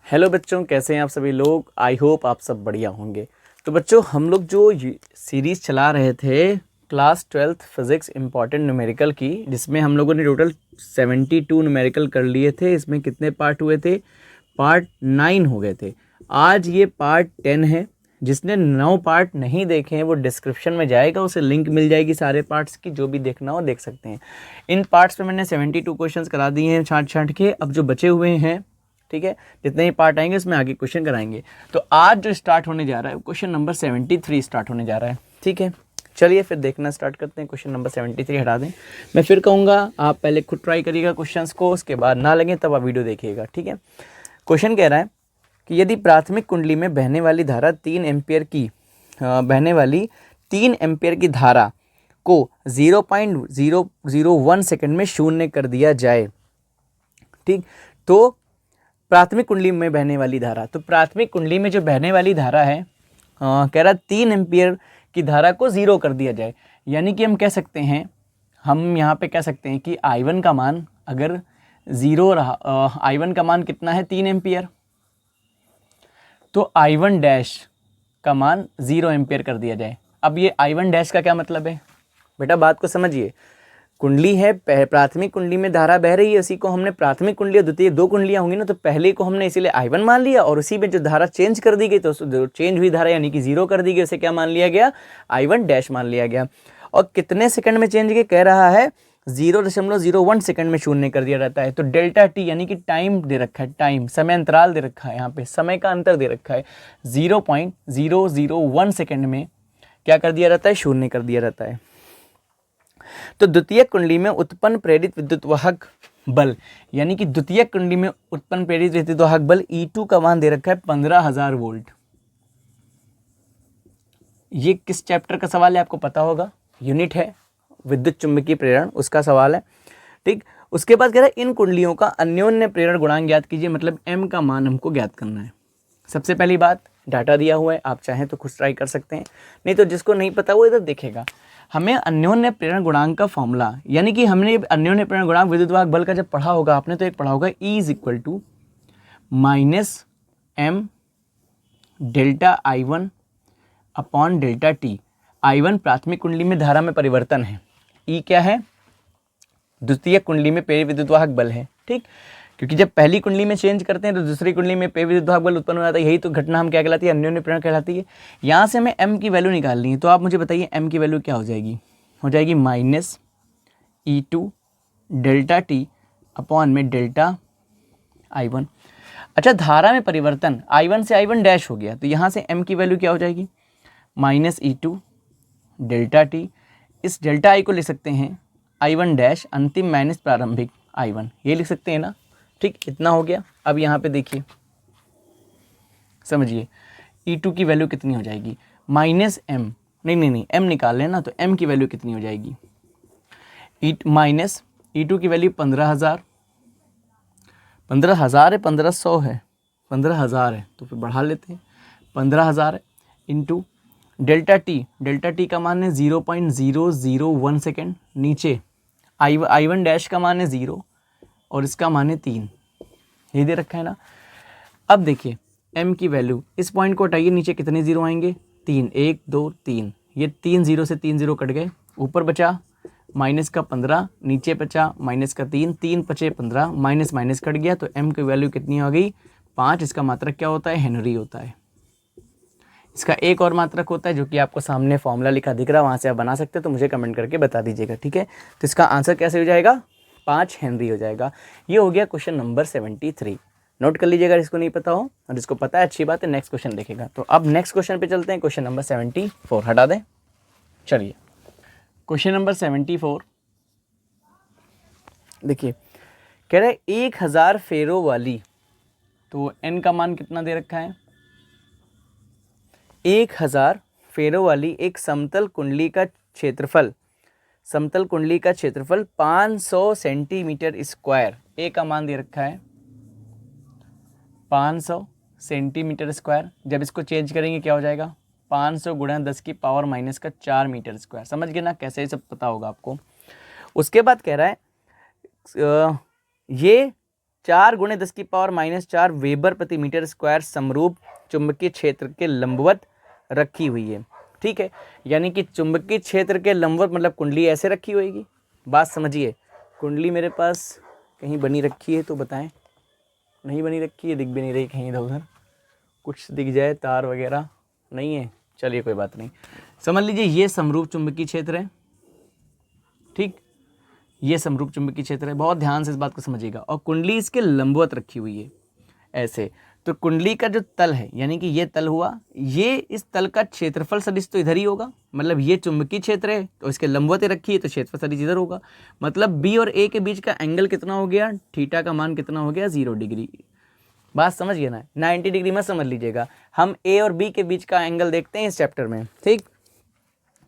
Hello बच्चों, कैसे हैं आप सभी लोग। आई होप आप सब बढ़िया होंगे। तो बच्चों, हम लोग जो सीरीज़ चला रहे थे class 12th physics important numerical की, जिसमें हम लोगों ने टोटल 72 न्यूमेरिकल कर लिए थे। इसमें कितने पार्ट हुए थे? पार्ट 9 हो गए थे। आज ये पार्ट 10 है। जिसने 9 पार्ट नहीं देखे हैं वो डिस्क्रिप्शन में जाएगा, उसे लिंक मिल जाएगी सारे पार्ट्स की, जो भी देखना हो देख सकते हैं। इन पार्ट्स पे मैंने 72 क्वेश्चंस करा दिए हैं छांट छांट के। अब जो बचे हुए हैं, ठीक है, जितने ही पार्ट आएंगे उसमें आगे क्वेश्चन कराएंगे। तो आज जो स्टार्ट होने जा रहा है क्वेश्चन नंबर 73 स्टार्ट होने जा रहा है। ठीक है, चलिए फिर देखना स्टार्ट करते हैं। क्वेश्चन नंबर 73 हटा दें। मैं फिर कहूँगा आप पहले खुद ट्राई करिएगा क्वेश्चंस को, उसके बाद ना लगे तब आप वीडियो देखिएगा। ठीक है, क्वेश्चन कह रहा है कि यदि प्राथमिक कुंडली में बहने वाली धारा 3 एम्पियर की धारा को 0.001 सेकंड में शून्य कर दिया जाए। ठीक, तो प्राथमिक कुंडली में बहने वाली धारा, तो प्राथमिक कुंडली में जो बहने वाली धारा है, कह रहा 3 एम्पियर की धारा को 0 कर दिया जाए। यानी कि हम कह सकते हैं, हम यहाँ पे कह सकते हैं कि I1 का मान अगर 0 रहा, I1 का मान कितना है? 3 एम्पियर। तो I1 डैश का मान 0 एम्पियर कर दिया जाए। अब ये I1 डैश का क्या मतलब है बेटा? बात को समझिए। कुंडली है, प्राथमिक कुंडली में धारा बह रही है, उसी को हमने प्राथमिक कुंडली और द्वितीय दो कुंडलियां होंगी ना, तो पहले को हमने इसीलिए I1 मान लिया, और उसी में जो धारा चेंज कर दी गई, तो चेंज हुई धारा यानी कि 0 कर दी गई, उसे क्या मान लिया गया? I1 डैश मान लिया गया। और कितने सेकंड में चेंज कह रहा है? 0.01 सेकंड में शून्य कर दिया जाता है। तो डेल्टा टी यानी कि टाइम दे रखा है, टाइम समय अंतराल दे रखा है, यहाँ पे समय का अंतर दे रखा है। 0.001 सेकंड में क्या कर दिया जाता है? शून्य कर दिया जाता है। तो द्वितीय कुंडली में उत्पन्न प्रेरित विद्युत वाहक बल, यानी कि द्वितीय कुंडली में उत्पन्न प्रेरित विद्युत वाहक बल E2 का मान दे रखा है 15,000 वोल्ट। ये किस चैप्टर का सवाल है आपको पता होगा? यूनिट है विद्युत चुंबकीय प्रेरण, उसका सवाल है। ठीक, उसके बाद कह रहा है इन कुंडलियों का अन्योन्य प्रेरण गुणांक ज्ञात कीजिए, मतलब M का मान हमको ज्ञात करना है। सबसे पहली बात, डाटा दिया हुआ है, आप चाहें तो खुद ट्राई कर सकते हैं, नहीं तो जिसको नहीं पता वो इधर देखेगा। हमें अन्योन्य प्रेरण गुणांक का फॉर्मूला, यानी कि हमने अन्योन्य प्रेरण गुणांक विद्युत वाहक बल का जब पढ़ा होगा आपने, तो एक पढ़ा होगा E = -m delta I1 upon delta T. I1 प्राथमिक कुंडली में धारा में परिवर्तन है, E क्या है? द्वितीय कुंडली में प्रेरित विद्युत वाहक बल है। ठीक, क्योंकि जब पहली कुंडली में चेंज करते हैं तो दूसरी कुंडली में प्रेरित विद्युत वाहक बल उत्पन्न हो जाता है। यही तो घटना हम क्या कहलाती है? अन्योन्य प्रेरण कहलाती है। यहाँ से हमें M की वैल्यू निकालनी है, तो आप मुझे बताइए M की वैल्यू क्या हो जाएगी? हो जाएगी -E2 डेल्टा टी अपॉन में डेल्टा I1। अच्छा, धारा में परिवर्तन I1 से I1 डैश हो गया, तो यहाँ से M की वैल्यू क्या हो जाएगी? -E2 delta T. इस डेल्टा I को लिख सकते हैं I1 डैश अंतिम माइनस प्रारंभिक I1, ये लिख सकते हैं ना। ठीक, इतना हो गया। अब यहाँ पे देखिए, समझिए E2 की वैल्यू कितनी हो जाएगी? -m, नहीं M निकाल लेना, तो M की वैल्यू कितनी हो जाएगी? E2 की वैल्यू 15,000 है, 1500 है, 15,000 है, तो फिर बढ़ा लेते हैं। 15,000 इंटू डेल्टा टी का मान है 0.001 सेकेंड। नीचे I1 डैश का मान है 0 और इसका मान है 3, ये दे रखा है ना। अब देखिए M की वैल्यू, इस पॉइंट को हटाइए, नीचे कितने जीरो आएंगे? 3, 1 2 3, ये 3 0 से 3 0 कट गए। ऊपर बचा माइनस का 15, नीचे बचा माइनस का 3, 3 × 15, माइनस माइनस कट गया, तो M की वैल्यू कितनी हो गई? 5। इसका मात्रक क्या होता है? हेनरी होता है। इसका एक और मात्रक होता है जो कि आपको सामने फॉर्मूला लिखा दिख रहा है, वहाँ से आप बना सकते हैं, तो मुझे कमेंट करके बता दीजिएगा। ठीक है, तो इसका आंसर कैसे हो जाएगा? 5 हेनरी हो जाएगा। ये हो गया क्वेश्चन नंबर 73। नोट कर लीजिएगा जिसको नहीं पता हो, और जिसको पता है अच्छी बात है, नेक्स्ट क्वेश्चन देखेगा। तो अब नेक्स्ट क्वेश्चन पे चलते हैं, क्वेश्चन नंबर 74 हटा दें। चलिए क्वेश्चन नंबर 74 देखिए, कह रहे 1000 फेरों वाली, तो N का मान कितना दे रखा है? 1000 फेरों वाली एक समतल कुंडली का क्षेत्रफल 500 सेंटीमीटर स्क्वायर, ए का मान दे रखा है 500 सेंटीमीटर स्क्वायर। जब इसको चेंज करेंगे क्या हो जाएगा? 500 × 10⁻⁴ मीटर स्क्वायर। समझ गए ना, कैसे ये सब पता होगा आपको। उसके बाद कह रहा है ये 4 × 10⁻⁻4 वेबर प्रति मीटर स्क्वायर समरूप चुंबकीय क्षेत्र के लंबवत रखी हुई है। ठीक है, यानी कि चुंबकीय क्षेत्र के लंबवत मतलब कुंडली ऐसे रखी होगी। बात समझिए, कुंडली मेरे पास कहीं बनी रखी है तो बताएं, नहीं बनी रखी है, दिख भी नहीं रही कहीं इधर उधर, कुछ दिख जाए, तार वगैरह नहीं है, चलिए कोई बात नहीं। समझ लीजिए ये समरूप चुंबकीय क्षेत्र है। ठीक, ये समरूप चुंबकीय क्षेत्र है, बहुत ध्यान से इस बात को समझिएगा। और कुंडली इसके लंबवत रखी हुई है ऐसे। तो कुंडली का जो तल है, यानी कि ये तल हुआ, ये इस तल का क्षेत्रफल सदिश तो इधर ही होगा, मतलब ये चुंबकीय क्षेत्र है तो इसके लंबवत रखी है तो क्षेत्रफल सदिश इधर होगा। मतलब बी और ए के बीच का एंगल कितना हो गया, थीटा का मान कितना हो गया, 0 डिग्री। बात समझ गए ना, 90 डिग्री मत समझ लीजिएगा, हम ए और बी के बीच का एंगल देखते हैं इस चैप्टर में। ठीक,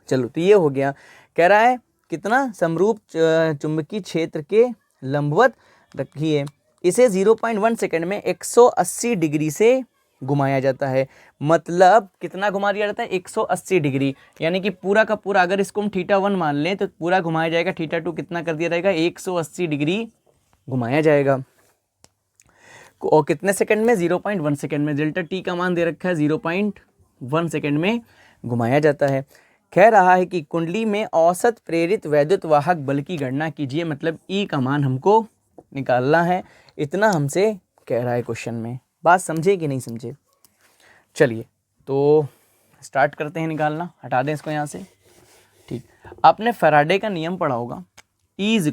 चलो तो ये हो गया। कह रहा है कितना, समरूप चुंबकीय क्षेत्र के लंबवत रखी है। इसे 0.1 सेकंड में 180 डिग्री से घुमाया जाता है। मतलब कितना घुमा दिया जाता है, 180 डिग्री, यानी कि पूरा का पूरा, अगर इसको हम θ1 मान लें तो पूरा घुमाया जाएगा। θ2 कितना कर दिया जाएगा, 180 डिग्री घुमाया जाएगा। और कितने सेकंड में, 0.1 सेकंड में। डेल्टा टी का मान दे रखा है 0.1 सेकंड में घुमाया जाता है। कह रहा है कि कुंडली में औसत प्रेरित वैद्युत वाहक बल की गणना कीजिए, मतलब ई का मान हमको निकालना है। इतना हमसे कह रहा है क्वेश्चन में। बात समझे कि नहीं समझे? चलिए तो स्टार्ट करते हैं निकालना, हटा दें इसको यहाँ से। ठीक, आपने फैराडे का नियम पढ़ा होगा, E =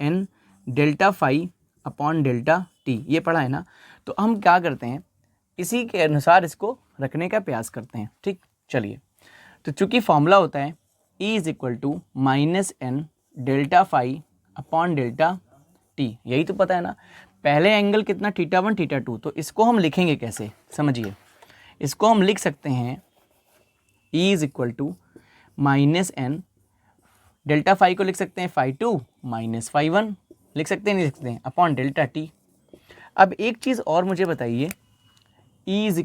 -n delta phi upon delta T, ये पढ़ा है ना। तो हम क्या करते हैं, इसी के अनुसार इसको रखने का प्रयास करते हैं। ठीक, चलिए तो चूंकि फॉर्मूला होता है E = -n delta phi upon delta T, यही तो पता है ना। पहले एंगल कितना, θ1 θ2, तो इसको हम लिखेंगे कैसे, समझिए। इसको हम लिख सकते हैं E = -n डेल्टा फाई को लिख सकते हैं φ2 - φ1, लिख सकते हैं नहीं लिख सकते हैं, अपॉन डेल्टा टी। अब एक चीज़ और मुझे बताइए, E =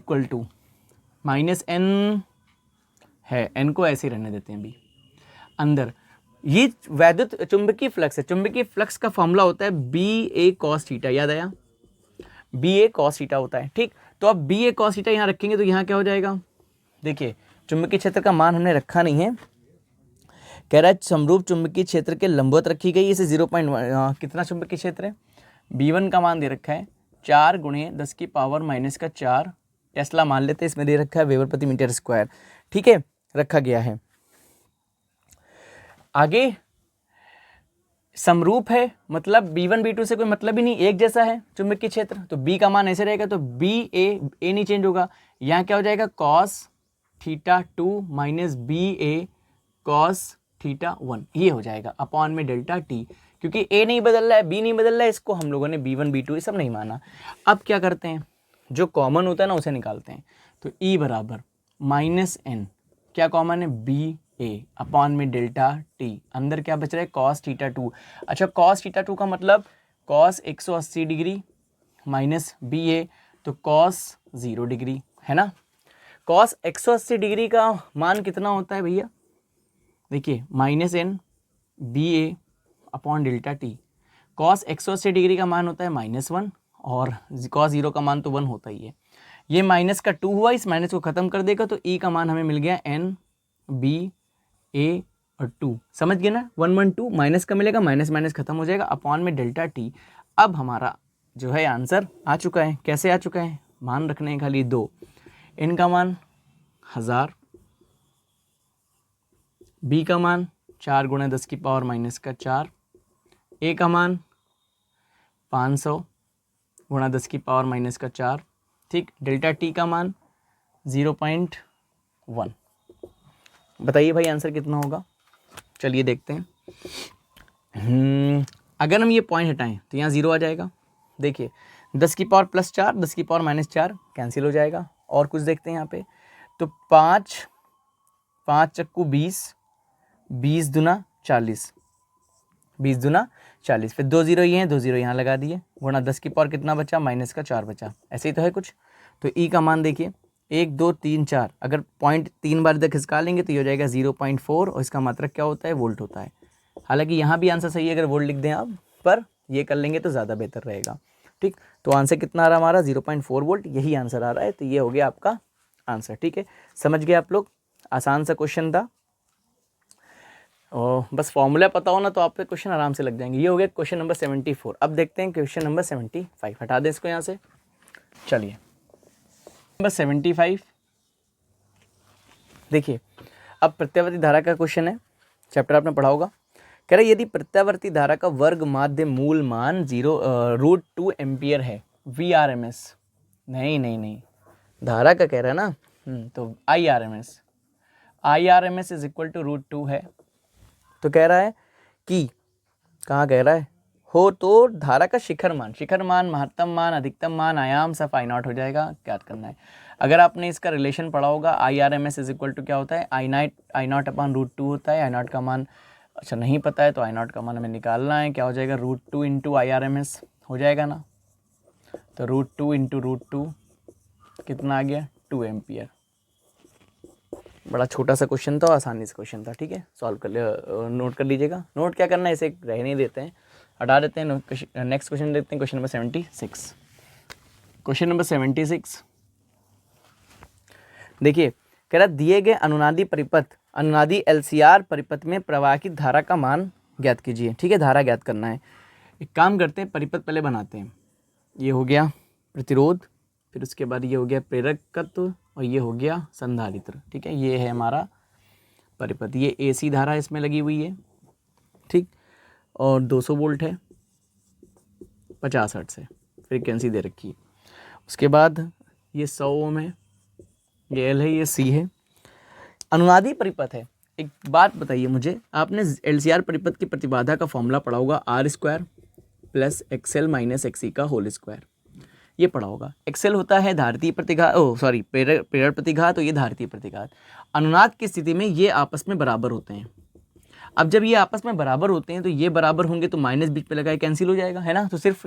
-n है, n को ऐसे रहने देते हैं अभी अंदर। ये वैद्युत चुंबकीय फ्लक्स है। चुंबकीय फ्लक्स का फॉर्मूला होता है BA cos थीटा, याद आया, BA cos थीटा होता है। ठीक, तो अब BA cos थीटा यहाँ रखेंगे तो यहाँ क्या हो जाएगा, देखिए चुंबकीय क्षेत्र का मान हमने रखा नहीं है। कह रहा है समरूप चुंबकीय क्षेत्र के लंबवत रखी गई। इसे 0.1 कितना चुंबकीय क्षेत्र है, B1 का मान दे रखा है 4 × 10⁻⁻4 टेस्ला मान लेते हैं, इसमें दे रखा है वेबर प्रति मीटर स्क्वायर। ठीक है, रखा गया है। आगे समरूप है, मतलब B1 B2 से कोई मतलब ही नहीं, एक जैसा है चुंबकीय क्षेत्र, तो B का मान ऐसे रहेगा, तो A नहीं चेंज होगा। यहाँ क्या हो जाएगा, cos θ2 - BA cos θ1, ये हो जाएगा अपॉन में डेल्टा टी। क्योंकि A नहीं बदल रहा है, B नहीं बदल रहा है, इसको हम लोगों ने B1 B2 ये सब नहीं माना। अब क्या करते हैं, जो कॉमन होता है ना उसे निकालते हैं। तो E = -n, क्या कॉमन है, BA अपॉन में डेल्टा टी। अंदर क्या बच रहा है, cos θ2। अच्छा, cos θ2 का मतलब cos 180 डिग्री माइनस BA, तो cos 0 डिग्री है ना। cos 180 डिग्री का मान कितना होता है भैया, देखिए -n BA upon delta T. cos 180 degree का मान होता है -1 और cos 0 का मान तो 1 होता ही है। ये माइनस का 2 हुआ, इस माइनस को खत्म कर देगा तो E का मान हमें मिल गया n BA और 2, समझ गए ना। 1 1 2 माइनस का मिलेगा, माइनस माइनस खत्म हो जाएगा, अपॉन में डेल्टा टी। अब हमारा जो है आंसर आ चुका है। कैसे आ चुका है, मान रखने हैं खाली 2, इनका मान 1000, B का मान 4 × 10⁻⁻4, A का मान 500 × 10⁻⁻4। ठीक, डेल्टा टी का मान 0.1। बताइए भाई आंसर कितना होगा, चलिए देखते हैं। अगर हम ये पॉइंट हटाएं तो यहाँ 0 आ जाएगा। देखिए 10⁻4 10⁻4 कैंसिल हो जाएगा। और कुछ देखते हैं यहाँ पे, तो 5 चक्कू 20, 20 दूना 40, 20 दूना 40, फिर 2 0 ये हैं, 2 0 यहाँ लगा दिए, गुणा 10⁻4 कितना बचा, -4 बचा। ऐसे ही तो है कुछ। तो E का मान देखिए 1 2 3 4, अगर पॉइंट 3 बार इधर खिसका लेंगे तो ये हो जाएगा 0.4 और इसका मात्रक क्या होता है, वोल्ट होता है। हालांकि यहाँ भी आंसर सही है अगर वोल्ट लिख दें आप, पर ये कर लेंगे तो ज़्यादा बेहतर रहेगा। ठीक, तो आंसर कितना आ रहा हमारा 0.4 वोल्ट, यही आंसर आ रहा है। तो ये हो गया आपका आंसर। ठीक है, समझ गए आप लोग, आसान सा क्वेश्चन था और बस फॉर्मूला पता हो ना तो आपके क्वेश्चन आराम से लग जाएंगे। ये हो गया क्वेश्चन नंबर 74। अब देखते हैं क्वेश्चन नंबर 75, हटा दें इसको यहाँ से। चलिए नंबर 75 देखिए, अब प्रत्यावर्ती धारा का क्वेश्चन है, चैप्टर आपने पढ़ा होगा। कह रहे यदि प्रत्यावर्ती धारा का वर्ग माध्य मूल मान √2 एम्पियर है, VRMS नहीं धारा का कह रहा है ना, तो IRMS इज इक्वल टू √2 है। तो कह रहा है कि कहाँ कह रहा है हो तो धारा का शिखर मान, महत्तम मान, अधिकतम मान, आयाम सब I0 हो जाएगा, ज्ञात करना है। अगर आपने इसका रिलेशन पढ़ा होगा, IRMS इज इक्वल टू क्या होता है, I0 अपॉन √2 होता है। I0 का मान अच्छा नहीं पता है तो I0 का मान हमें निकालना है, क्या हो जाएगा √2 इंटू IRMS हो जाएगा ना। तो √2 इंटू √2 कितना आ गया 2 एम्पियर। बड़ा छोटा सा क्वेश्चन था, आसानी से क्वेश्चन था। ठीक है, सॉल्व कर लिया, नोट कर लीजिएगा। नोट क्या करना है, इसे रह नहीं देते हैं, हटा देते हैं। नेक्स्ट क्वेश्चन देखते हैं, क्वेश्चन नंबर 76। क्वेश्चन नंबर 76 देखिए, कह रहा दिए गए अनुनादी परिपथ, अनुनादी LCR परिपथ में प्रवाहित धारा का मान ज्ञात कीजिए। ठीक है, धारा ज्ञात करना है। एक काम करते हैं, परिपथ पहले बनाते हैं। ये हो गया प्रतिरोध, फिर उसके बाद ये हो गया प्रेरकत्व और ये हो गया संधारित्र। ठीक है, ये है हमारा परिपथ। ये AC धारा इसमें लगी हुई है, ठीक, और 200 वोल्ट है, 50 हर्ट्ज से फ्रीक्वेंसी दे रखी है। उसके बाद ये 100 ओम है, ये L है, ये C है। अनुनादी परिपथ है। एक बात बताइए मुझे, आपने LCR परिपथ की प्रतिबाधा का फॉर्मूला पढ़ा होगा, R² plus XL minus XC का होल स्क्वायर, ये पढ़ा होगा। XL होता है धारितीय प्रतिघात, प्रेरक प्रतिघात, तो ये धारितीय प्रतिघात। अनुनाद की स्थिति में ये आपस में बराबर होते हैं। अब जब ये आपस में बराबर होते हैं तो ये बराबर होंगे तो माइनस बीच पे लगा कैंसिल हो जाएगा, है ना। तो सिर्फ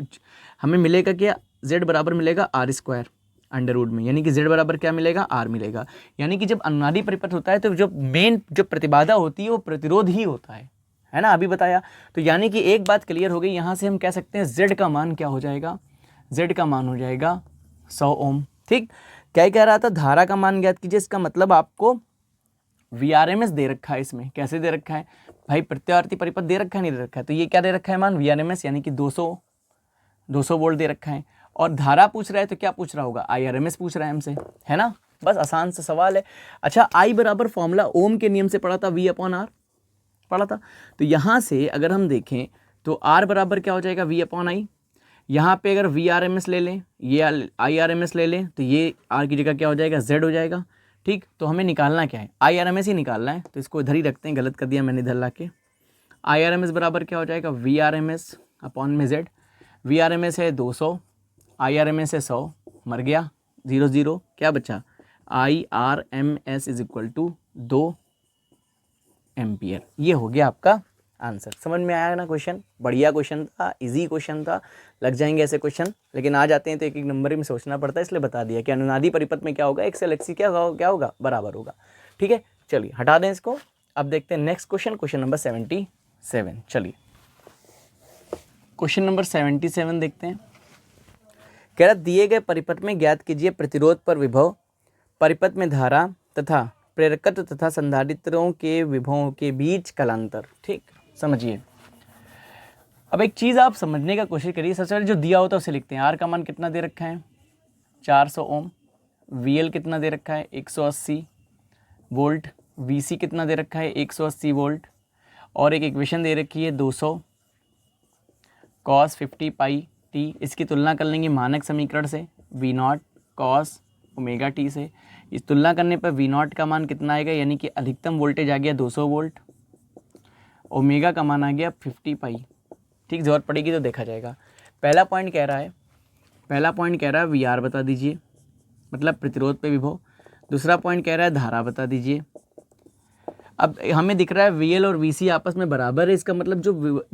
हमें मिलेगा क्या, Z बराबर मिलेगा R² अंडर रूट में, यानी कि Z बराबर क्या मिलेगा, R मिलेगा। यानी कि जब अनुनादी परिपथ होता है तो जो मेन जो प्रतिबाधा होती है वो प्रतिरोध ही होता है ना, अभी बताया। तो यानी कि एक बात क्लियर हो गई, यहाँ से हम कह सकते हैं Z का मान क्या हो जाएगा, Z का मान हो जाएगा 100 ओम। ठीक, क्या कह रहा था, धारा का मान ज्ञात कीजिए। इसका मतलब आपको VRMS दे रखा है इसमें, कैसे दे रखा है भाई, प्रत्यावर्ती परिपथ दे रखा है नहीं दे रखा है, तो ये क्या दे रखा है मान VRMS, यानी कि 200 वोल्ट दे रखा है। और धारा पूछ रहा है तो क्या पूछ रहा होगा, IRMS पूछ रहा है हमसे, है ना। बस आसान सा सवाल है। अच्छा, I बराबर फॉर्मूला ओम के नियम से पढ़ा था, V/R पढ़ा था। तो यहाँ से अगर हम देखें तो R बराबर क्या हो जाएगा, V/I। यहाँ पे अगर VRMS ले लें, ये IRMS ले लें, तो ये R की जगह क्या हो जाएगा, Z हो जाएगा। ठीक, तो हमें निकालना क्या है, IRMS ही निकालना है। तो इसको इधर ही रखते हैं, गलत कर दिया मैंने इधर ला के। IRMS बराबर क्या हो जाएगा, VRMS अपॉन में Z। VRMS है 200, IRMS है 100, मर गया 0 0, क्या बचा, IRMS is equal to 2 ampere. ये हो गया आपका आंसर। समझ में आया ना क्वेश्चन, बढ़िया क्वेश्चन था, इजी क्वेश्चन था, लग जाएंगे ऐसे क्वेश्चन। लेकिन आ जाते हैं तो एक एक नंबर में सोचना पड़ता है, इसलिए बता दिया कि अनुनादी परिपथ में क्या होगा, XL XC क्या होगा, बराबर होगा। ठीक है, चलिए हटा दें इसको। अब देखते हैं नेक्स्ट क्वेश्चन, क्वेश्चन नंबर 77। चलिए क्वेश्चन नंबर 77 देखते हैं। कह रहा दिए गए परिपथ में ज्ञात कीजिए प्रतिरोध पर विभव, परिपथ में धारा तथा प्रेरकत्व तथा संधारित्रों के विभवों के बीच कालांतर। ठीक, समझिए। अब एक चीज़ आप समझने का कोशिश करिए। सबसे पहले जो दिया होता है उसे लिखते हैं। R का मान कितना दे रखा है, 400 ओम। VL कितना दे रखा है, 180 वोल्ट। VC कितना दे रखा है, 180 वोल्ट। और एक इक्वेशन दे रखी है 200 cos 50 पाई t। इसकी तुलना कर लेंगे मानक समीकरण से, V0 cos ओमेगा t से। इस तुलना करने पर V0 का मान कितना आएगा, यानी कि अधिकतम वोल्टेज आ गया 200 वोल्ट, ओमेगा का मान आ गया 50 पाई। ठीक, जरूरत पड़ेगी तो देखा जाएगा। पहला पॉइंट कह रहा है VR बता दीजिए, मतलब प्रतिरोध पे विभव। दूसरा पॉइंट कह रहा है धारा बता दीजिए। अब हमें दिख रहा है VL और VC आपस में बराबर है, इसका मतलब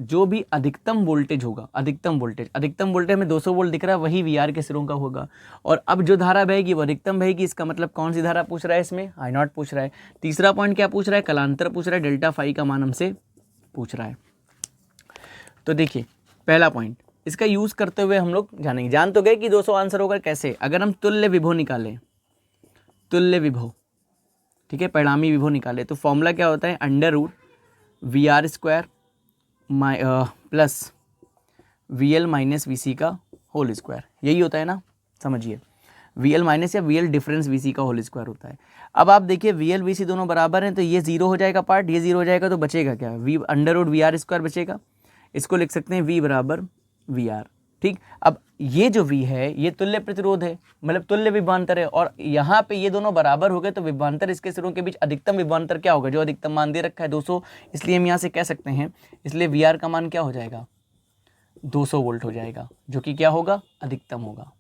जो भी अधिकतम वोल्टेज होगा, अधिकतम वोल्टेज हमें 200 वोल्ट दिख रहा है, वही VR के सिरों का होगा। और अब जो धारा बहेगी वो अधिकतम बहेगी, इसका मतलब कौन सी धारा पूछ रहा है, इसमें I0 पूछ रहा है। तीसरा पॉइंट क्या पूछ रहा है, कलांतर पूछ रहा है, डेल्टा फाई का मान हमसे पूछ रहा है। तो देखिए पहला पॉइंट, इसका यूज़ करते हुए हम लोग जानेंगे। जान तो गए कि 200 आंसर होगा कैसे, अगर हम तुल्य विभव निकालें, तुल्य विभव, ठीक है, परिणामी विभव निकाले तो फॉर्मूला क्या होता है, under root V R square plus V L minus V C का होल स्क्वायर, यही होता है ना, समझिए। वी एल माइनस या V L difference V C का होल स्क्वायर होता है। अब आप देखिए वी एल वी सी दोनों बराबर हैं तो ये जीरो हो जाएगा पार्ट, ये जीरो हो जाएगा तो बचेगा क्या, V under root V R square बचेगा, इसको लिख सकते हैं वी बराबर वी आर, ठीक। अब ये जो वी है ये तुल्य प्रतिरोध है, मतलब तुल्य विभवांतर है, और यहाँ पे ये दोनों बराबर हो गए तो विभवांतर इसके सिरों के बीच अधिकतम विभवांतर क्या होगा, जो अधिकतम मान दे रखा है 200, इसलिए हम यहाँ से कह सकते हैं, इसलिए वी आर का मान क्या हो जाएगा, 200 वोल्ट हो जाएगा, जो कि क्या होगा, अधिकतम होगा,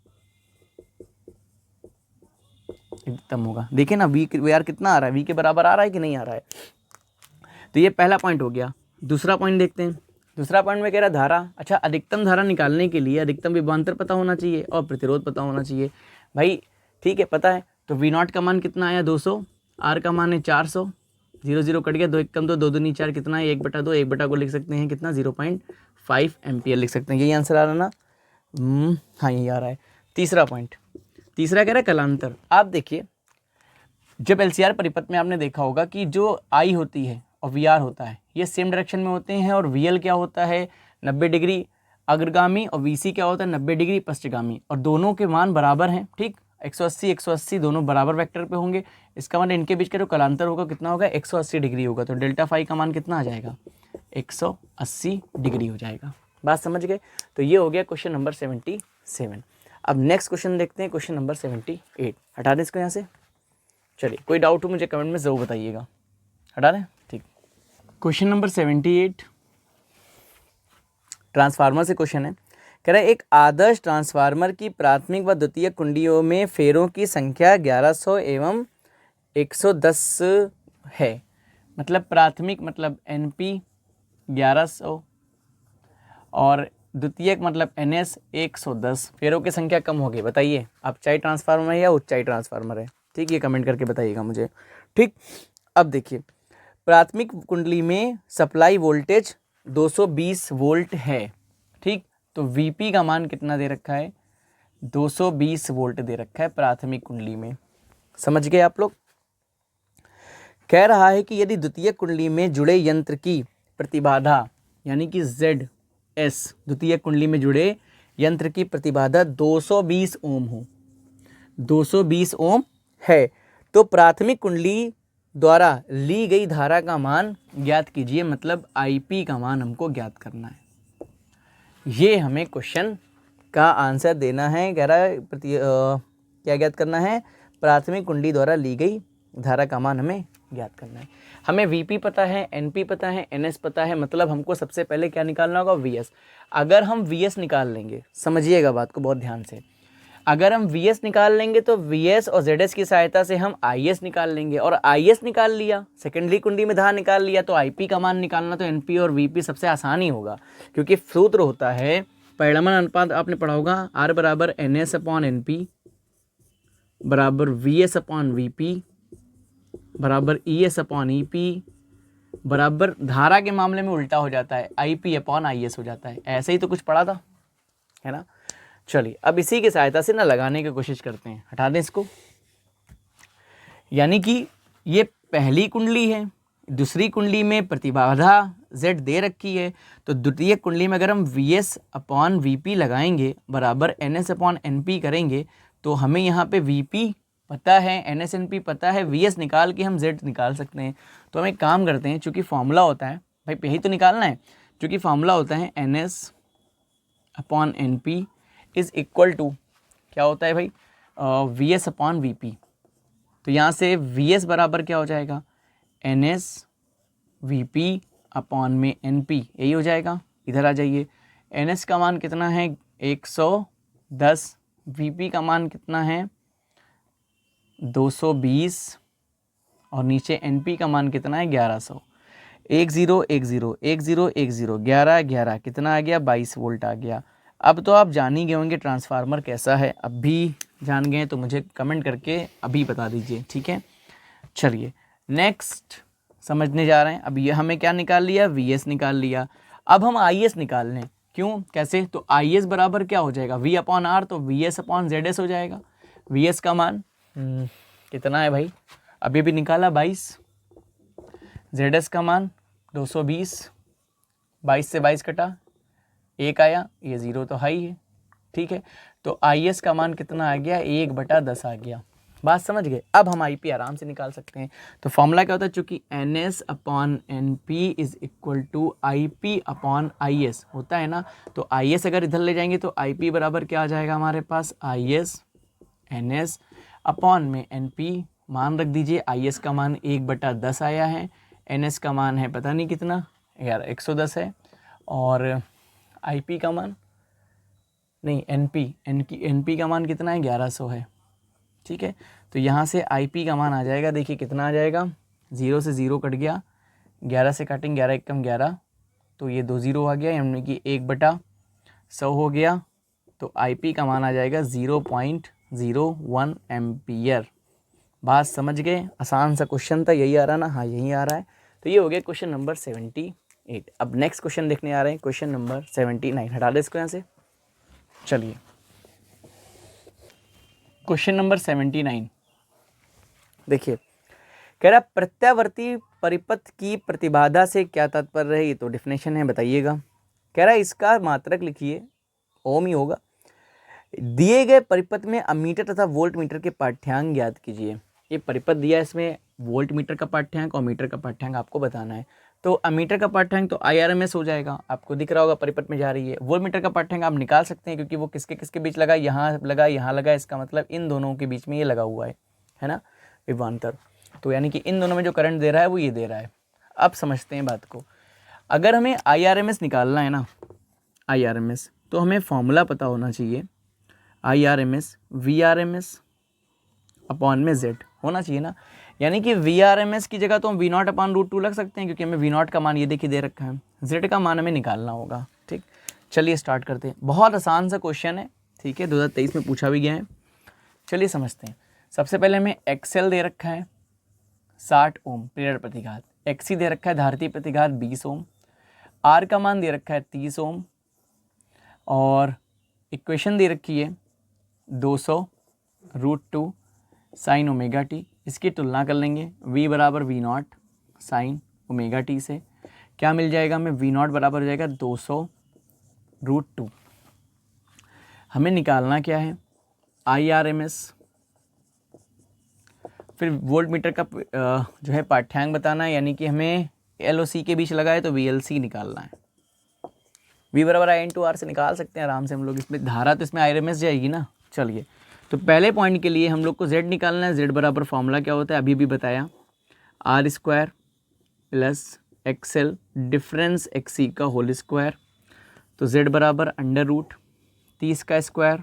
अधिकतम होगा। देखिए ना वी आर कितना आ रहा है, वी के बराबर आ रहा है कि नहीं आ रहा है। तो ये पहला पॉइंट हो गया। दूसरा पॉइंट देखते हैं। दूसरा पॉइंट में कह रहा धारा, अच्छा अधिकतम धारा निकालने के लिए अधिकतम विभवांतर पता होना चाहिए और प्रतिरोध पता होना चाहिए भाई, ठीक है, पता है। तो वी नॉट का मान कितना आया 200, आर का मान है 400, 0 0 कट गया, 2 1 कम 2, 2 दूनी 4 कितना है 1/2, 1/2 को लिख सकते हैं कितना 0.5 एम्पियर लिख सकते हैं, यही आंसर आ रहा ना, हाँ यही आ रहा है। तीसरा पॉइंट, तीसरा कह रहा है कलांतर। आप देखिए जब एलसीआर परिपथ में आपने देखा होगा कि जो आई होती है और वी आर होता है ये सेम डायरेक्शन में होते हैं, और वी एल क्या होता है 90 डिग्री अग्रगामी, और वी सी क्या होता है 90 डिग्री पश्चगामी, और दोनों के मान बराबर हैं, ठीक, 180 180 दोनों बराबर वेक्टर पे होंगे। इसका मतलब इनके बीच का जो कलांतर होगा कितना होगा 180 डिग्री होगा, तो डेल्टा फाई का मान कितना आ जाएगा 180 डिग्री हो जाएगा। बात समझ गए। तो ये हो गया क्वेश्चन नंबर 77। अब नेक्स्ट क्वेश्चन देखते हैं, क्वेश्चन नंबर 78। हटा दें इसको यहाँ से। चलिए कोई डाउट हो मुझे कमेंट में ज़रूर बताइएगा। हटा दें, ठीक। क्वेश्चन नंबर 78 ट्रांसफार्मर से क्वेश्चन है। कह रहा है एक आदर्श ट्रांसफार्मर की प्राथमिक व द्वितीयक कुंडियों में फेरों की संख्या 1100 एवं 110 है। मतलब प्राथमिक मतलब NP 1100 और द्वितीयक मतलब NS 110। फेरों की संख्या कम होगी, बताइए अपचाई ट्रांसफार्मर है या उच्चाई ट्रांसफार्मर है, ठीक, ये कमेंट करके बताइएगा मुझे, ठीक। अब देखिए प्राथमिक कुंडली में सप्लाई वोल्टेज 220 वोल्ट है, ठीक। तो VP का मान कितना दे रखा है 220 वोल्ट दे रखा है प्राथमिक कुंडली में, समझ गए आप लोग। कह रहा है कि यदि द्वितीय कुंडली में जुड़े यंत्र की प्रतिबाधा यानी कि ZS, द्वितीय कुंडली में जुड़े यंत्र की प्रतिबाधा 220 ओम हो, 220 ओम है, तो प्राथमिक कुंडली द्वारा ली गई धारा का मान ज्ञात कीजिए। मतलब IP का मान हमको ज्ञात करना है, ये हमें क्वेश्चन का आंसर देना है। कह रहा है क्या ज्ञात करना है, प्राथमिक कुंडली द्वारा ली गई धारा का मान हमें ज्ञात करना है। हमें VP पता है, NP पता है, NS पता है, मतलब हमको सबसे पहले क्या निकालना होगा VS। अगर हम VS निकाल लेंगे, समझिएगा बात को बहुत ध्यान से, अगर हम VS निकाल लेंगे तो VS और ZS की सहायता से हम IS निकाल लेंगे, और IS निकाल लिया, सेकेंडरी कुंडी में धारा निकाल लिया, तो IP का मान निकालना तो NP और VP सबसे आसान ही होगा, क्योंकि सूत्र होता है परिणामन अनुपात, आपने पढ़ा होगा, R बराबर NS अपॉन NP बराबर VS अपॉन VP बराबर ES अपॉन EP बराबर धारा के मामले में उल्टा हो जाता है, IP अपॉन IS हो जाता है। ऐसे ही तो कुछ पढ़ा था, है ना। चलिए अब इसी की सहायता से ना लगाने की कोशिश करते हैं। हटा दें इसको। यानी कि ये पहली कुंडली है, दूसरी कुंडली में प्रतिबाधा Z दे रखी है, तो द्वितीय कुंडली में अगर हम VS अपॉन VP लगाएंगे बराबर NS अपॉन NP करेंगे, तो हमें यहाँ पे VP पता है, NS NP पता है, VS निकाल के हम Z निकाल सकते हैं। तो हम एक काम करते हैं, चूँकि फॉर्मूला होता है भाई, यही तो निकालना है, चूँकि फॉर्मूला होता है NS upon NP is equal to क्या होता है भाई VS अपॉन VP। तो यहाँ से VS बराबर क्या हो जाएगा NS VP अपॉन में NP, यही हो जाएगा। इधर आ जाइए, NS का मान कितना है 110, VP का मान कितना है 220 और नीचे NP का मान कितना है 1100। 1 0 1 0 1 0 1 0 11 11 कितना आ गया 22 वोल्ट आ गया। अब तो आप जान ही गए होंगे ट्रांसफार्मर कैसा है, अब भी जान गए तो मुझे कमेंट करके अभी बता दीजिए, ठीक है। चलिए नेक्स्ट समझने जा रहे हैं। अब ये हमें क्या निकाल लिया, VS निकाल लिया। अब हम IS निकाल लें। क्यों, कैसे, तो आई एस बराबर क्या हो जाएगा, वी अपॉन आर, तो V S upon Z S हो जाएगा। वी एस का मान कितना है भाई, अभी भी निकाला 22, जेड एस का मान 220, 22 से 22 कटा, 1 आया, ये 0 तो हाई है, ठीक है। तो आई एस का मान कितना आ गया, 1/10 आ गया। बात समझ गए। अब हम आई पी आराम से निकाल सकते हैं। तो फॉर्मूला क्या होता है, चूंकि N S upon N P is equal to I P upon I S होता है ना, तो आई एस अगर इधर ले जाएंगे तो आई पी बराबर क्या आ जाएगा हमारे पास, I S N S upon में एन पी, मान रख दीजिए, आई एस का मान 1/10 आया है, एन एस का मान है पता नहीं कितना यार 110 है, और आई पी का मान नहीं, एन पी का मान कितना है, 1100 है, ठीक है। तो यहाँ से आई पी का मान आ जाएगा, देखिए कितना आ जाएगा, 0 से 0 कट गया, 11 से काटेंगे, 11 एकम 11, तो ये 2 0 आ गया, यानी कि 1/100 हो गया। तो आई पी का मान आ जाएगा 0.01 एम्पियर। बात समझ गए, आसान सा क्वेश्चन था, यही आ रहा ना, हाँ यही आ रहा है। तो ये हो गया क्वेश्चन नंबर 78। अब नेक्स्ट क्वेश्चन देखने आ रहे हैं, क्वेश्चन नंबर 79, हटा दे इसको यहाँ से। चलिए क्वेश्चन नंबर 79 देखिए, कह रहा प्रत्यावर्ती परिपथ की प्रतिबाधा से क्या तात्पर्य है, ये तो डेफिनेशन है, बताइएगा। कह रहा है इसका मात्रक लिखिए, ओम ही होगा। दिए गए परिपथ में अमीटर तथा वोल्ट मीटर के पाठ्यांक ज्ञात कीजिए। ये परिपथ दिया है, इसमें वोल्ट मीटर का पाठ्यांक और मीटर का पाठ्यांक आपको बताना है। तो अमीटर का पाठ्यांक तो IRMS हो जाएगा, आपको दिख रहा होगा परिपथ में जा रही है। वोल्ट मीटर का पाठ्यांक आप निकाल सकते हैं, क्योंकि वो किसके किसके बीच लगा, यहाँ लगा, यहाँ लगा, इसका मतलब इन दोनों के बीच में ये लगा हुआ है ना, विभवांतर। तो यानी कि इन दोनों में जो करंट दे रहा है वो ये दे रहा है। अब समझते हैं बात को। अगर हमें IRMS निकालना है ना, IRMS, तो हमें फॉर्मूला पता होना चाहिए, IRMS VRMS अपॉन में Z होना चाहिए ना। यानी कि VRMS की जगह तो हम V0 अपॉन √2 लग सकते हैं, क्योंकि हमें V0 का मान ये देखिए दे रखा है, Z का मान हमें निकालना होगा। ठीक, चलिए स्टार्ट करते हैं। बहुत आसान सा क्वेश्चन है, ठीक है, 2023 में पूछा भी गया है। चलिए समझते हैं। सबसे पहले हमें XL दे रखा है 60 ओम प्रेरक प्रतिघात, XC दे रखा है धारिती प्रतिघात 20 ओम, R का मान दे रखा है 30 ओम, और इक्वेशन दे रखी है 200√2 साइन ओमेगा टी। इसकी तुलना कर लेंगे, V बराबर V0 साइन ओमेगा टी से क्या मिल जाएगा हमें, V0 बराबर हो जाएगा 200√2। हमें निकालना क्या है, IRMS, फिर वोल्ट मीटर का जो है पाठ्यांक बताना है, यानी कि हमें L और C के बीच लगा है तो VLC निकालना है। V बराबर I/R से निकाल सकते हैं आराम से हम लोग, इसमें धारा तो इसमें IRMS जाएगी ना। चलिए, तो पहले पॉइंट के लिए हम लोग को Z निकालना है। Z बराबर फॉर्मूला क्या होता है, अभी भी बताया, R² plus XL difference XC का होल स्क्वायर। तो Z बराबर √30 का स्क्वायर,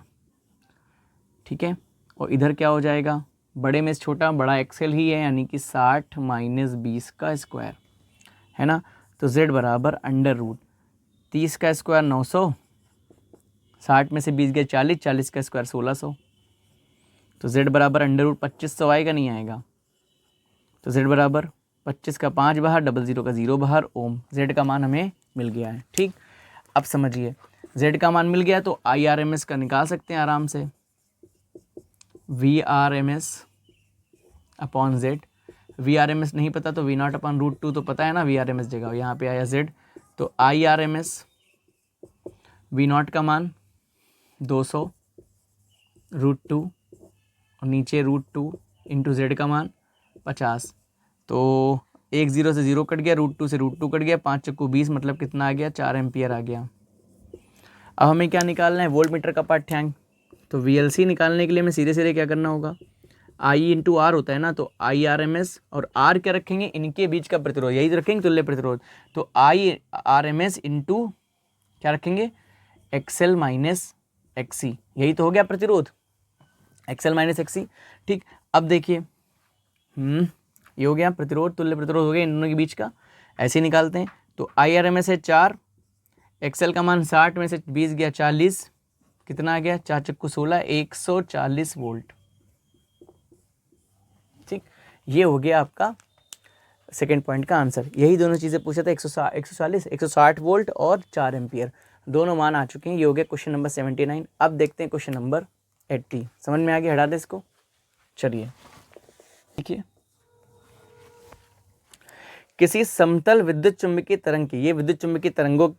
ठीक है, और इधर क्या हो जाएगा, बड़े में से छोटा बड़ा XL ही है, यानी कि 60 - 20 का स्क्वायर, है ना। तो Z बराबर √30 का स्क्वायर 900, 60 में से 20 गया 40, 40 का स्क्वायर 1600। तो Z बराबर √2500 आएगा, नहीं आएगा। तो Z बराबर 25 का 5 बाहर, 00 का 0 बाहर, ओम। Z का मान हमें मिल गया है। ठीक, अब समझिए, Z का मान मिल गया तो IRMS का निकाल सकते हैं आराम से, VRMS अपॉन Z। VRMS नहीं पता तो V0 अपॉन √2 तो पता है ना, VRMS जगह यहाँ पे आया Z। तो IRMS V0 का मान 200√2 और नीचे √2 इंटू Z का मान 50। तो 1 0 से 0 कट गया, √2 से √2 कट गया, 5 × 20 मतलब कितना आ गया, 4 एम्पियर आ गया। अब हमें क्या निकालना है, वोल्ट मीटर का पाठ्यांक। तो VLC निकालने के लिए हमें सीधे सीधे क्या करना होगा, I/R होता है ना, तो IRMS और R क्या रखेंगे, इनके बीच का प्रतिरोध, यही रखेंगे तुल्य प्रतिरोध। तो IRMS इंटू क्या रखेंगे, XL - XC, यही तो हो गया प्रतिरोध, XL - XC। ठीक, अब देखिए, ये हो गया प्रतिरोध, तुल्य प्रतिरोध हो गया इन दोनों के बीच का, ऐसे निकालते हैं। तो IRMS है 4, XL का मान 60 में से 20 गया 40, कितना आ गया, 4 × 16, 140 वोल्ट। ठीक, ये हो गया आपका सेकंड पॉइंट का आंसर। यही दोनों चीज़ें पूछा था, 140 160 वोल्ट और 4 एम्पियर। दोनों मान आ चुके हैं। ये हो गया क्वेश्चन नंबर 79। अब देखते हैं क्वेश्चन नंबर 80। समझ में आ गया? हटा दे इसको। चलिए देखिए, किसी समतल विद्युत चुम्बकीय तरंग की, ये विद्युत चुम्बकीय तरंगों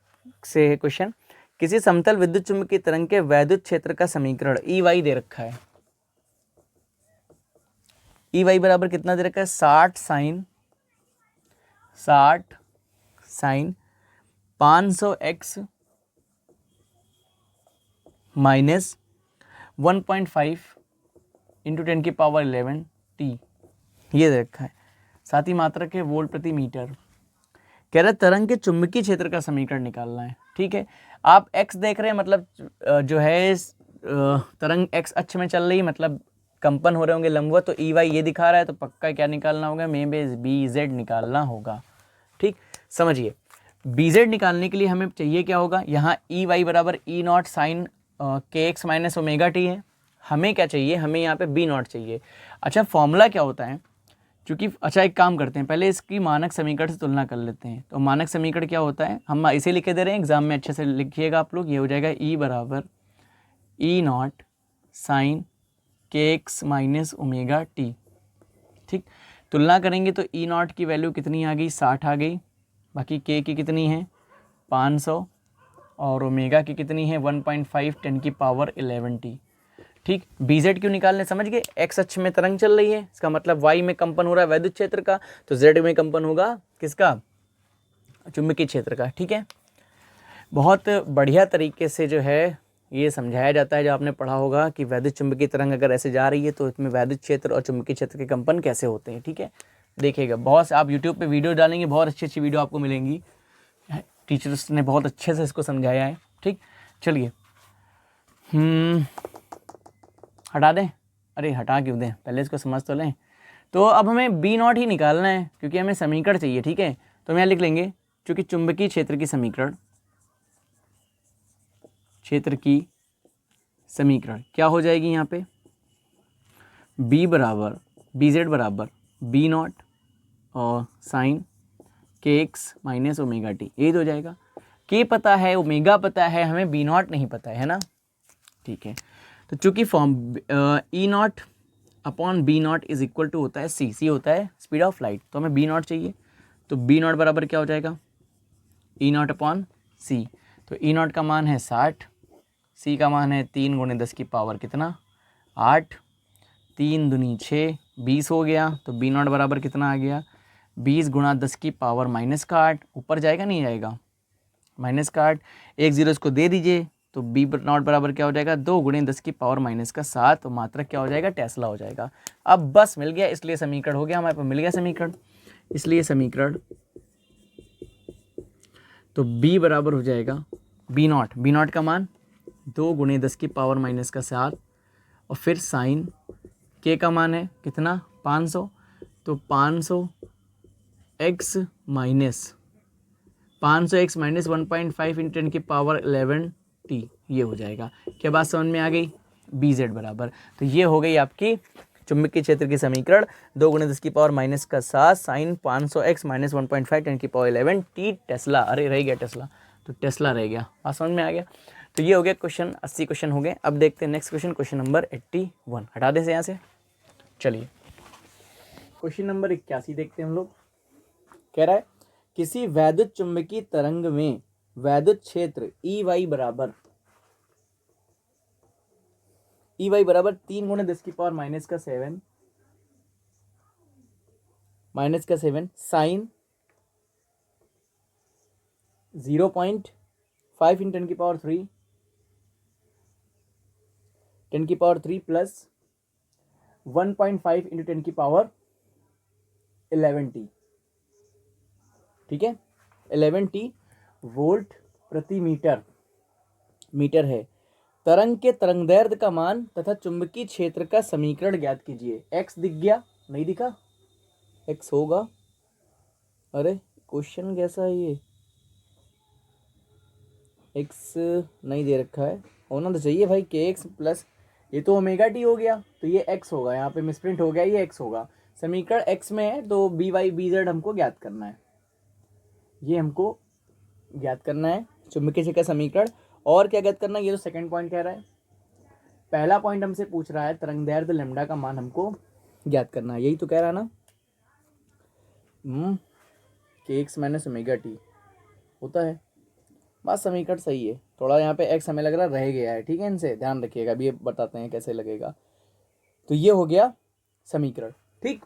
से है क्वेश्चन। किसी समतल विद्युत चुम्बकीय तरंग के वैद्युत क्षेत्र का समीकरण ई वाई दे रखा है। ई वाई बराबर कितना दे रखा है? 60 साइन 500 एक्स माइनस 1.5 इंटू 10 की पावर 11 टी, ये दे रखा है। साथ ही मात्रक है वोल्ट प्रति मीटर। कह रहा है तरंग के चुंबकीय क्षेत्र का समीकरण निकालना है। ठीक है, आप x देख रहे हैं, मतलब जो है तरंग x अक्ष में चल रही है, मतलब कंपन हो रहे होंगे लंबवत, तो ई वाई ये दिखा रहा है, तो पक्का क्या निकालना होगा? में बी जेड निकालना होगा। ठीक, समझिए, बी जेड निकालने के लिए हमें चाहिए क्या होगा? यहाँ ई वाई बराबर ई नॉट साइन के एक्स माइनस ओमेगा टी है। हमें क्या चाहिए? हमें यहाँ पे बी नॉट चाहिए। अच्छा, फॉर्मूला क्या होता है? क्योंकि अच्छा एक काम करते हैं, पहले इसकी मानक समीकरण से तुलना कर लेते हैं। तो मानक समीकरण क्या होता है? हम इसे लिखे दे रहे हैं, एग्जाम में अच्छे से लिखिएगा आप लोग। ये हो जाएगा ई बराबर ई नॉट साइन के एक्स माइनस ओमेगा टी। ठीक, तुलना करेंगे तो ई नॉट की वैल्यू कितनी आ गई? 60 आ गई। बाकी के की कितनी है? 500, और ओमेगा की कितनी है? 1.5 10 की पावर 11 टी। ठीक, बीजेड क्यों निकालने? समझ गए? एक्स अक्ष में तरंग चल रही है, इसका मतलब वाई में कंपन हो रहा है वैद्युत क्षेत्र का, तो जेड में कंपन होगा किसका? चुंबकीय क्षेत्र का। ठीक है, बहुत बढ़िया तरीके से जो है ये समझाया जाता है। जो आपने पढ़ा होगा कि वैद्युत चुंबकीय तरंग अगर ऐसे जा रही है तो इसमें वैद्युत क्षेत्र और चुंबकीय क्षेत्र के कंपन कैसे होते हैं। ठीक है, देखिएगा, बहुत आप यूट्यूब पे वीडियो डालेंगे, बहुत अच्छी अच्छी वीडियो आपको मिलेंगी। टीचर्स ने बहुत अच्छे से इसको समझाया है। ठीक, चलिए हटा दें? अरे हटा क्यों दें, पहले इसको समझ तो लें। तो अब हमें बी नॉट ही निकालना है, क्योंकि हमें समीकरण चाहिए। ठीक है, तो हम यहाँ लिख लेंगे, क्योंकि चुंबकीय क्षेत्र की समीकरण, क्षेत्र की समीकरण क्या हो जाएगी यहाँ पे? बी बराबर बी जेड बराबर बी नॉट और साइन के एक्स माइनस ओमेगा टी, ये तो हो जाएगा। के पता है, ओमेगा पता है, हमें बी नॉट नहीं पता है ना। ठीक है, तो चूंकि form E not upon B not is equal to होता है सी होता है स्पीड ऑफ लाइट, तो हमें बी नॉट चाहिए। तो बी नॉट बराबर क्या हो जाएगा? ई नॉट अपॉन सी। तो ई नॉट का मान है 60, सी का मान है 3 गुणे 10 की पावर कितना? 8, 3 दूनी 6, 20 हो गया। तो बी नॉट बराबर कितना आ गया? 20 गुणा 10 की पावर माइनस का 8, ऊपर जाएगा नहीं जाएगा? माइनस का 8, एक जीरो इसको दे दीजिए, तो बी नॉट बराबर क्या हो जाएगा? 2 गुणे 10 की पावर माइनस का 7, तो मात्रक क्या हो जाएगा? टेस्ला हो जाएगा। अब बस मिल गया, इसलिए समीकरण हो गया हमारे पास, मिल गया समीकरण, इसलिए समीकरण। तो b बराबर हो जाएगा बी नॉट का मान 2 गुणे 10 की पावर माइनस का 7, और फिर साइन के का मान है कितना? 500, तो 500 एक्स माइनस 1.5 इंटू 10 की पावर 11 टी, ये हो जाएगा। क्या बात समझ में आ गई? बी जेड बराबर, तो ये हो गई आपकी चुंबकीय क्षेत्र की समीकरण। 2 गुणे 10 की पावर माइनस का 7 साइन 500 एक्स माइनस 1.5 10 की पावर 11 टी टेस्ला। अरे रह गया टेस्ला, तो टेस्ला रह गया। बात समझ में आ गया? तो ये हो गया क्वेश्चन, 80 क्वेश्चन हो गए। अब देखते हैं नेक्स्ट क्वेश्चन, क्वेश्चन नंबर 81। हटा दे से यहाँ से। चलिए क्वेश्चन नंबर 81 देखते हैं हम लोग। कह रहा है किसी वैद्युत चुंबकीय तरंग में वैद्युत क्षेत्र ई वाई बराबर 3 गुणे 10 की पावर माइनस का 7 साइन 0.5 इन 10 की पावर 3 प्लस 1.5 इंटू 10 की पावर 11 टी। ठीक है, 11 टी वोल्ट प्रति मीटर है। तरंग के तरंगदैर्ध्य का मान तथा चुंबकीय क्षेत्र का समीकरण ज्ञात कीजिए। एक्स दिख गया? नहीं दिखा? एक्स होगा। अरे क्वेश्चन कैसा है ये? एक्स नहीं दे रखा है, होना तो चाहिए भाई। के एक्स प्लस, ये तो ओमेगा टी हो गया, तो ये एक्स होगा। यहाँ पे मिसप्रिंट हो गया, ये एक्स होगा। समीकरण एक्स में है, तो बी वाई बी जेड हमको ज्ञात करना है, ये हमको ज्ञात करना है। चुंबकीय क्षेत्र का समीकरण। और क्या ज्ञात करना, ये तो सेकंड पॉइंट कह रहा है। पहला पॉइंट हमसे पूछ रहा है तरंगदैर्ध्य लैम्डा का मान हमको ज्ञात करना है, यही तो कह रहा है ना। kx माइनस ओमेगा टी होता है, बात समीकरण सही है। थोड़ा यहाँ पे x हमें लग रहा रह गया है, ठीक है, इनसे ध्यान रखिएगा, अभी ये बताते हैं कैसे लगेगा। तो ये हो गया समीकरण, ठीक।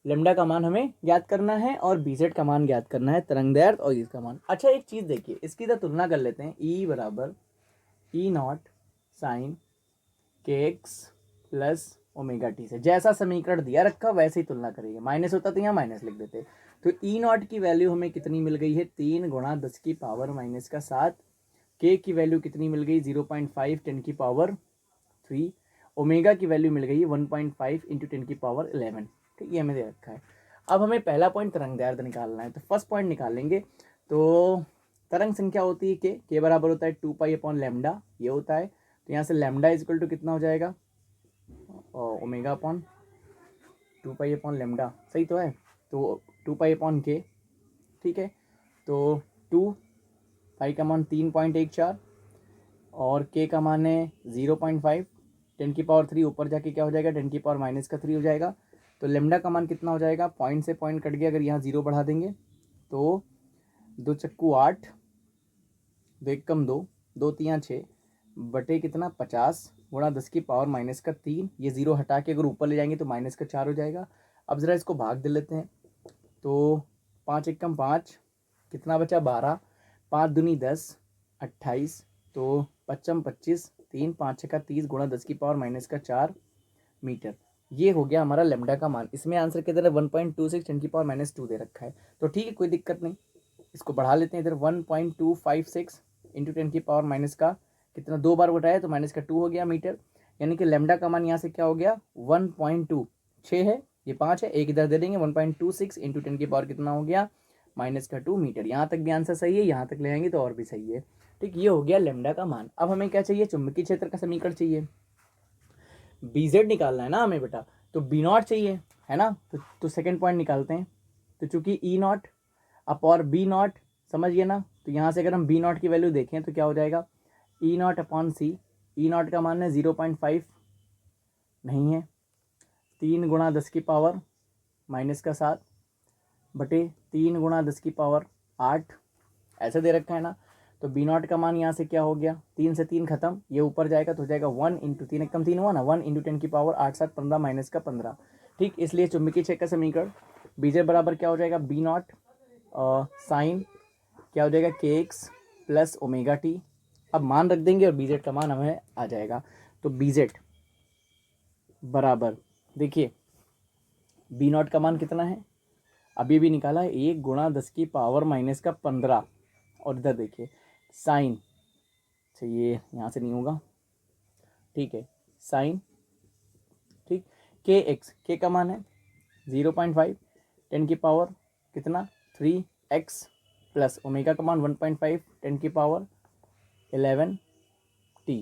लैम्डा का मान हमें ज्ञात करना है और बीजेड का मान ज्ञात करना है, तरंगदैर्ध्य और इसका मान। अच्छा एक चीज़ देखिए, इसकी तो तुलना कर लेते हैं, E बराबर ई नॉट साइन के एक्स प्लस ओमेगा टी से। जैसा समीकरण दिया रखा वैसे ही तुलना करेंगे, माइनस होता तो यहाँ माइनस लिख देते। तो ई नॉट की वैल्यू हमें कितनी मिल गई है, 3 गुणा 10 की पावर माइनस का 7। के की वैल्यू कितनी मिल गई, 0.5 10 की पावर 3। ओमेगा की वैल्यू मिल गई 1.5 इंटू 10 की पावर 11, ठीक, ये हमें दे रखा है। अब हमें पहला पॉइंट तरंगदैर्ध्य निकालना है, तो फर्स्ट पॉइंट निकालेंगे। तो तरंग संख्या होती है के बराबर होता है 2 पाई अपॉन लैम्डा, ये होता है। तो यहाँ से लैम्डा इज इक्वल टू कितना हो जाएगा, omega upon 2 pi upon lambda, सही तो है। तो 2 पाई अपॉन के, ठीक है। तो 2 पाई का मान 3.14 और के का मान है 0.5, 10 की पावर 3 ऊपर जाके क्या हो जाएगा, 10 की पावर माइनस का 3 हो जाएगा। तो लेमडा का मान कितना हो जाएगा, पॉइंट से पॉइंट कट गया, अगर यहाँ 0 बढ़ा देंगे तो 2 चक्कू 8, 2 एकम 2, 2 तियाँ 6 बटे कितना 50 गुणा 10 की पावर माइनस का 3। ये 0 हटा के अगर ऊपर ले जाएंगे तो माइनस का 4 हो जाएगा। अब ज़रा इसको भाग दे लेते हैं, तो 5 एकम 5, कितना बचा 12, 5 दूनी 10, 28, तो 55 25, 3 5 6 का 30 गुणा 10 की पावर माइनस का 4 मीटर। ये हो गया हमारा लैम्डा का मान। इसमें आंसर के इधर 1.26 10 की पावर माइनस 2 दे रखा है, तो ठीक है कोई दिक्कत नहीं, इसको बढ़ा लेते हैं। इधर 1.256 इंटू 10 की पावर माइनस का कितना, 2 बार उठाया तो माइनस का 2 हो गया मीटर। यानी कि लैम्डा का मान यहाँ से क्या हो गया 1.2, 6 है ये 5 है, एक इधर दे देंगे, 1.26 इंटू 10 की पावर कितना हो गया माइनस का 2 मीटर। यहाँ तक भी आंसर सही है, यहाँ तक ले आएंगे तो और भी सही है, ठीक। ये हो गया लैम्डा का मान। अब हमें क्या चाहिए, चुंबकीय क्षेत्र का समीकरण चाहिए, बीजेड निकालना है ना हमें बेटा, तो बी नॉट चाहिए है ना। तो सेकंड पॉइंट निकालते हैं। तो चूंकि ई नॉट अप और बी नॉट समझिए ना, तो यहाँ से अगर हम बी नॉट की वैल्यू देखें तो क्या हो जाएगा, E not upon C. E naught का मान है 0.5 नहीं है, 3 गुणा 10 की पावर माइनस का 7 बटे 3 गुणा 10 की पावर 8, ऐसा दे रखा है ना। तो बी नॉट का मान यहाँ से क्या हो गया, 3 से 3 खत्म, ये ऊपर जाएगा तो हो जाएगा 1 इंटू 3 एकम 3 हुआ ना, 1 इंटू 10 की पावर 8 7 15 माइनस का 15, ठीक। इसलिए चुंबकीय क्षेत्र का समीकरण बीजेड बराबर क्या हो जाएगा, बी नॉट साइन क्या हो जाएगा के एक्स प्लस ओमेगा टी। अब मान रख देंगे और बीजेड का मान हमें आ जाएगा। तो बीजेड बराबर, देखिए बी नॉट का मान कितना है, अभी भी निकाला है, 1 गुणा 10 की पावर माइनस का 15, और इधर देखिए साइन से, ये यहाँ से नहीं होगा, ठीक है, साइन, ठीक। के एक्स, के का मान है 0.5, 10 की पावर कितना 3x प्लस ओमेगा का मान 1.5, 10 की पावर 11 t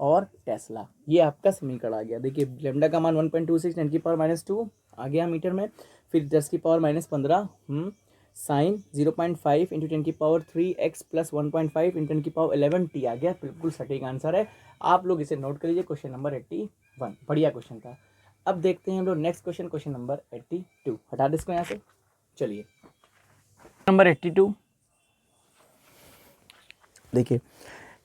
और टेस्ला। ये आपका समीकरण आ गया। देखिए लेमडा का मान 1.26 10 की पावर माइनस 2 आ गया मीटर में, फिर 10 की पावर माइनस 15 साइन 0.5 इंटू 10 की पावर 3x प्लस 1.5 इंटू 10 की पावर 11 t आ गया। बिल्कुल सटीक आंसर है, आप लोग इसे नोट कर लीजिए। क्वेश्चन नंबर 81, बढ़िया क्वेश्चन था। अब देखते हैं हम लोग नेक्स्ट क्वेश्चन, क्वेश्चन नंबर 82। हटा दे इसको यहाँ से, चलिए नंबर 82 देखिए,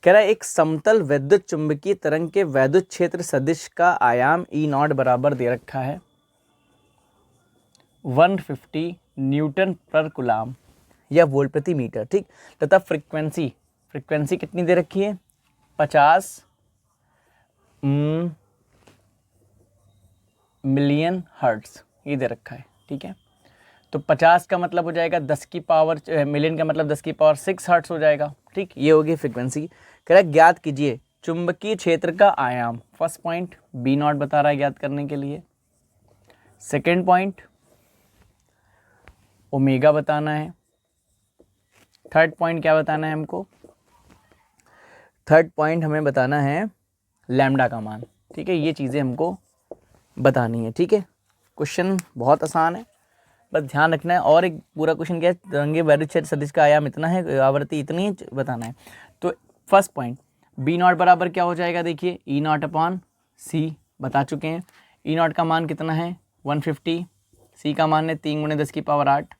कह रहा है एक समतल वैद्युत चुंबकीय तरंग के वैद्युत क्षेत्र सदिश का आयाम ई नॉट बराबर दे रखा है 150 न्यूटन पर कूलाम या वोल्ट प्रति मीटर, ठीक। तथा फ्रीक्वेंसी, फ्रीक्वेंसी कितनी दे रखी है 50 मिलियन हर्ट्ज, ये दे रखा है, ठीक है। तो 50 का मतलब हो जाएगा 10 की पावर, मिलियन का मतलब 10 की पावर 6 हर्ट्ज हो जाएगा, ठीक। ये होगी फ्रीक्वेंसी। कह रहा है ज्ञात कीजिए चुंबकीय क्षेत्र का आयाम। फर्स्ट पॉइंट बी नॉट बता रहा है ज्ञात करने के लिए। सेकेंड पॉइंट ओमेगा बताना है। थर्ड पॉइंट क्या बताना है हमको, थर्ड पॉइंट हमें बताना है लैम्डा का मान, ठीक है। ये चीज़ें हमको बतानी है, ठीक है। क्वेश्चन बहुत आसान है, बस ध्यान रखना है। और एक पूरा क्वेश्चन क्या है, तरंगे वैद्युत क्षेत्र सदिश का आयाम इतना है, आवृत्ति इतनी है, बताना है। तो फर्स्ट पॉइंट बी नॉट बराबर क्या हो जाएगा, देखिए ई नॉट अपॉन सी बता चुके हैं। ई नॉट का मान कितना है 150, सी का मान है 3 × 10 की पावर 8,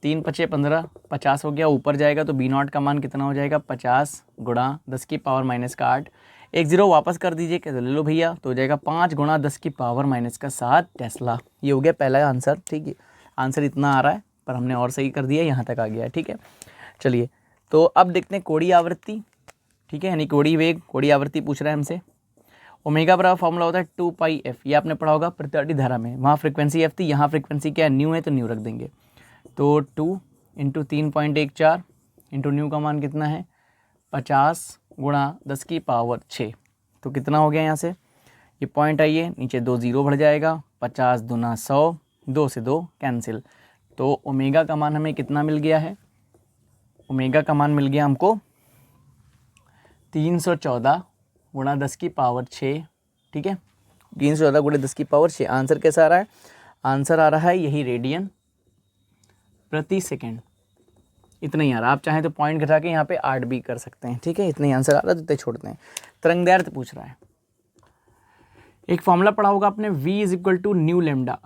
3 × 5 = 15, 50 हो गया। ऊपर जाएगा तो बी नॉट का मान कितना हो जाएगा 50 × 10 की पावर -8, एक जीरो वापस कर दीजिए, कैसे ले लो भैया, तो हो जाएगा 5 × 10 की पावर -7 टेस्ला। ये हो गया पहला आंसर, ठीक है। आंसर इतना आ रहा है पर हमने और सही कर दिया, यहाँ तक आ गया है, ठीक है। चलिए तो अब देखते हैं कोणीय आवृत्ति, ठीक है, यानी कोणीय वेग, कोणीय आवृत्ति पूछ रहा है हमसे। ओमेगा बराबर फॉर्मूला होता है 2πf, ये आपने पढ़ा होगा प्रतिवर्ती धारा में। वहाँ फ्रीक्वेंसी f थी, यहाँ फ्रीक्वेंसी क्या है न्यू है, तो न्यू रख देंगे। तो 2 × 3.14 इंटू न्यू का मान कितना है 50 × 10 की पावर 6, तो कितना हो गया यहाँ से, ये पॉइंट आइए नीचे 2 0 बढ़ जाएगा, 50 दूना 100, 2 से 2 कैंसिल। तो ओमेगा का मान हमें कितना मिल गया है, ओमेगा का मान मिल गया हमको 314 × 10 की पावर 6, ठीक है। 314 × 10 की पावर 6। आंसर कैसा आ रहा है, आंसर आ रहा है यही रेडियन प्रति सेकेंड, इतना ही आ रहा है। आप चाहें तो पॉइंट घटा के यहाँ पे 8 भी कर सकते हैं, ठीक है। इतना ही आंसर आ रहा है, तो इतने छोड़ते हैं। तरंगदैर्घ्य पूछ रहा है, एक फॉर्मूला पढ़ा होगा आपने, v = न्यू लेमडा,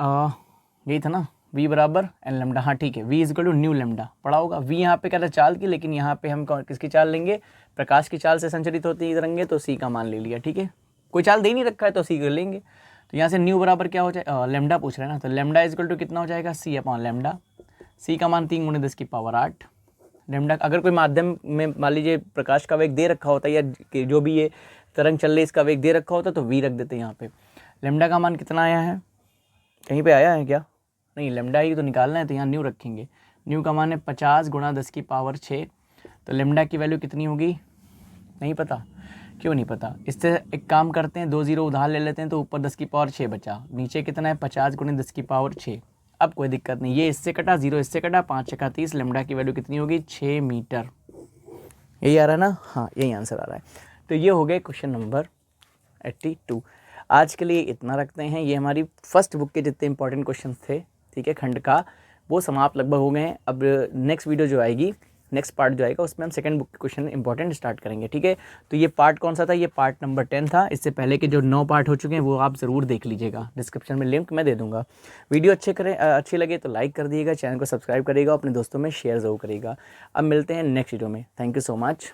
यही था ना, v बराबर एन लेमडा, हाँ ठीक है, v = न्यू लेमडा पढ़ा होगा। v यहाँ पे क्या था चाल की, लेकिन यहाँ पे हम किसकी चाल लेंगे, प्रकाश की चाल से संचरित होती है तरंगे, तो c का मान ले लिया, ठीक है। कोई चाल दे नहीं रखा है तो c कर लेंगे। तो यहाँ से न्यू बराबर क्या हो जाए, लेमडा पूछ रहे हैं ना, तो लेमडा = कितना हो जाएगा c/λ, c का मान 3 × 10 की पावर 8। लेमडा अगर कोई माध्यम में मान लीजिए प्रकाश का वेग दे रखा होता है, या जो भी ये तरंग चल रही इसका वेग दे रखा होता, तो v रख देते हैं यहाँ पे। लेमडा का मान कितना आया है, कहीं पे आया है क्या, नहीं, लेमडा ही तो निकालना है, तो यहाँ न्यू रखेंगे। न्यू का मान है 50 × 10 की पावर 6, तो लेमडा की वैल्यू कितनी होगी, नहीं पता, क्यों नहीं पता। इससे एक काम करते हैं, 2 0 उधार ले लेते हैं, तो ऊपर 10 की पावर 6 बचा, नीचे कितना है 50 × 10 की पावर 6। अब कोई दिक्कत नहीं, ये इससे कटा, 0 इससे कटा, 5 × 30, लेमडा की वैल्यू कितनी होगी 6 मीटर। यही आ रहा है ना, हाँ यही आंसर आ रहा है। तो ये हो गए क्वेश्चन नंबर 82। आज के लिए इतना रखते हैं, ये हमारी फर्स्ट बुक के जितने इंपॉर्टेंट क्वेश्चन थे, ठीक है, खंड का, वो समाप्त लगभग हो गए हैं। अब नेक्स्ट वीडियो जो आएगी, नेक्स्ट पार्ट जो आएगा, उसमें हम सेकंड बुक के क्वेश्चन इंपॉर्टेंट स्टार्ट करेंगे, ठीक है। तो ये पार्ट कौन सा था, ये पार्ट नंबर 10 था। इससे पहले के जो 9 पार्ट हो चुके हैं वो आप ज़रूर देख लीजिएगा, डिस्क्रिप्शन में लिंक मैं दे दूंगा। वीडियो अच्छी लगे तो लाइक कर दिएगा, चैनल को सब्सक्राइब करिएगा, अपने दोस्तों में शेयर ज़रूर करिएगा। अब मिलते हैं नेक्स्ट वीडियो में, थैंक यू सो मच।